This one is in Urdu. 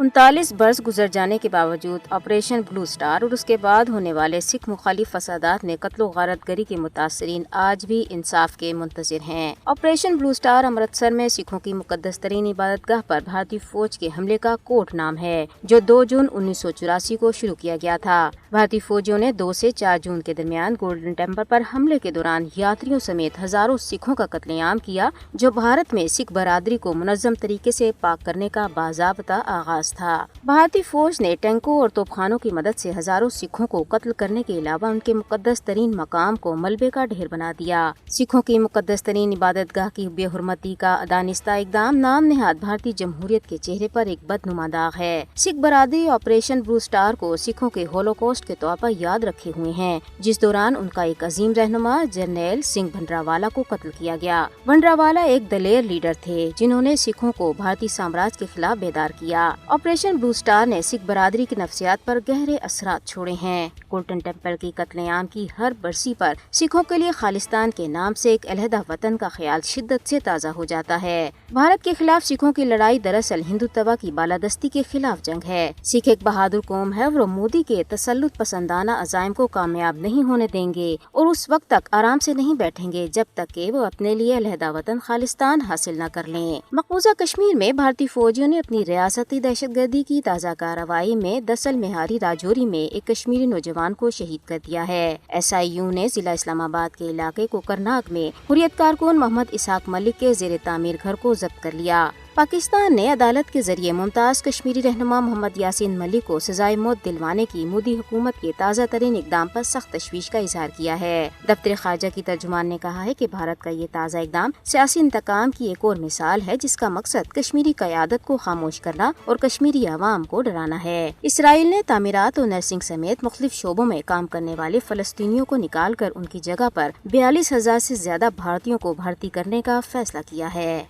39 برس گزر جانے کے باوجود آپریشن بلو سٹار اور اس کے بعد ہونے والے سکھ مخالف فسادات میں قتل و غارت گری کے متاثرین آج بھی انصاف کے منتظر ہیں۔ آپریشن بلو سٹار امرتسر میں سکھوں کی مقدس ترین عبادت گاہ پر بھارتی فوج کے حملے کا کوڈ نام ہے، جو 2 جون 1984 کو شروع کیا گیا تھا۔ بھارتی فوجیوں نے 2 سے 4 جون کے درمیان گولڈن ٹیمپل پر حملے کے دوران یاتریوں سمیت ہزاروں سکھوں کا قتل عام کیا، جو بھارت میں سکھ برادری کو منظم طریقے سے پاک کرنے کا باضابطہ آغاز تھا۔ بھارتی فوج نے ٹینکوں اور توپ خانوں کی مدد سے ہزاروں سکھوں کو قتل کرنے کے علاوہ ان کے مقدس ترین مقام کو ملبے کا ڈھیر بنا دیا۔ سکھوں کی مقدس ترین عبادت گاہ کی بے حرمتی کا دانستہ اقدام نام نہاد بھارتی جمہوریت کے چہرے پر ایک بدنما داغ ہے۔ سکھ برادری آپریشن بلو سٹار کو سکھوں کے ہولوکاسٹ کے طور پر یاد رکھے ہوئے ہیں، جس دوران ان کا ایک عظیم رہنما جرنیل سنگھ بھنڈراوالا کو قتل کیا گیا۔ بھنڈراوالا ایک دلیر لیڈر تھے جنہوں نے سکھوں کو بھارتی سامراج کے خلاف بیدار کیا۔ آپریشن بلو سٹار نے سکھ برادری کی نفسیات پر گہرے اثرات چھوڑے ہیں۔ گولڈن ٹیمپل کی قتل عام کی ہر برسی پر سکھوں کے لیے خالصتان کے نام سے ایک علیحدہ وطن کا خیال شدت سے تازہ ہو جاتا ہے۔ بھارت کے خلاف سکھوں کی لڑائی دراصل ہندوتوا کی بالادستی کے خلاف جنگ ہے۔ سکھ ایک بہادر قوم ہے اور وہ مودی کے تسلط پسندانہ عزائم کو کامیاب نہیں ہونے دیں گے اور اس وقت تک آرام سے نہیں بیٹھیں گے جب تک کہ وہ اپنے لیے علیحدہ وطن خالصتان حاصل نہ کر لیں۔ مقبوضہ کشمیر میں بھارتی فوجیوں نے اپنی ریاستی دہشت گردی کی تازہ کارروائی میں دسل مہاری راجوری میں ایک کشمیری نوجوان کو شہید کر دیا ہے۔ SIU نے ضلع اسلام آباد کے علاقے کوکرناگ میں حریت کارکن محمد اسحاق ملک کے زیر تعمیر گھر کو ضبط کر لیا۔ پاکستان نے عدالت کے ذریعے ممتاز کشمیری رہنما محمد یاسین ملک کو سزائے موت دلوانے کی مودی حکومت کے تازہ ترین اقدام پر سخت تشویش کا اظہار کیا ہے۔ دفتر خارجہ کی ترجمان نے کہا ہے کہ بھارت کا یہ تازہ اقدام سیاسی انتقام کی ایک اور مثال ہے جس کا مقصد کشمیری قیادت کو خاموش کرنا اور کشمیری عوام کو ڈرانا ہے۔ اسرائیل نے تعمیرات اور نرسنگ سمیت مختلف شعبوں میں کام کرنے والے فلسطینیوں کو نکال کر ان کی جگہ پر 42,000 سے زیادہ بھارتیوں کو بھرتی کرنے کا فیصلہ کیا ہے۔